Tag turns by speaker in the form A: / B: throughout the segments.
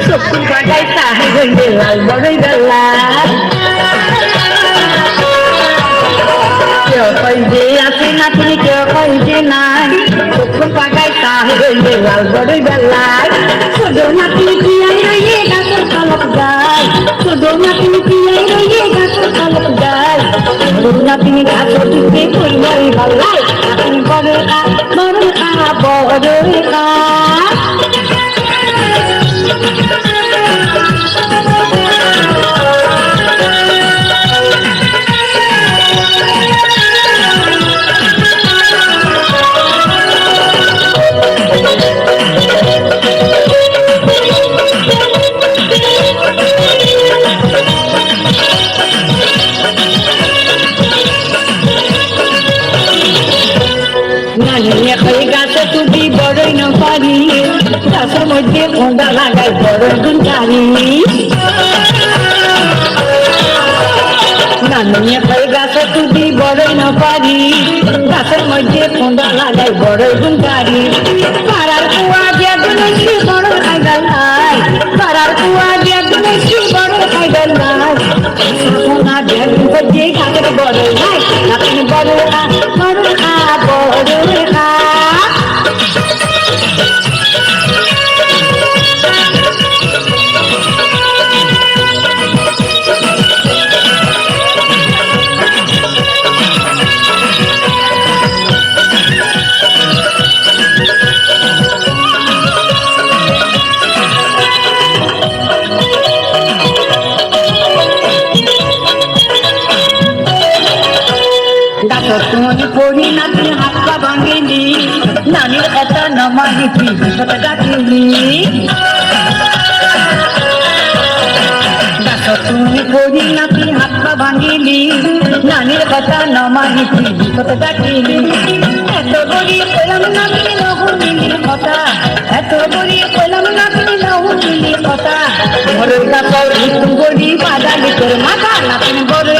A: চকু বাগাই তাহাই হইলে লাল বড়ই বেলা কেউ কই যে আছে নাতি কেউ কই যে নাই চকু বাগাই তাহাই হইলে লাল বড়ই বেলায় ছোট নাতি পিয়াই রইয়ে গাছের পালক যায় ছোট নাতি পিয়াই রইয়ে গাছের পালক যায় বড় নাতি গাছের দিকে ফুলবাই ভালাই নাতি বড় গাছে তুই বড়ই না পারি গাছের মধ্যে ফোঁদা লাগাই বড়ই গুণ চারি নানিয়ে খাই গাছে তুই বড়ই না পারি গাছের মধ্যে ফোঁদা লাগাই বড়ই গুণ চারি পাড়ার কুয়া দিয়া গুনেছি বড় খাইদাল নাই পাড়ার কুয়া দিয়া গুনেছি বড় খাইদাল নাই সোনা দেন যে গাছের বড়ই নাই আপনি বড় তুমি পড়ি নাতি হাত পা ভাঙিলি নানির কথা নমানি তুই ডাকিলি তুমি পড়ি নাতি হাত পা ভাঙিলি নানির কথা নমানি তুই ডাকিলি এত গড়িয়ে পেলাম নাতি নহুলির কথা এত গড়িয়ে পেলাম নাতি নহুলির কথা ঘরের কাপড় একটু গড়ি বাজালি তোর মাথা নাতি বড়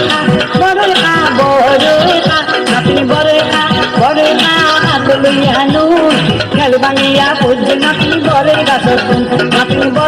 A: খেল বাঙিয়া পড়ছে নাতি বরের গাছ নাতি বড়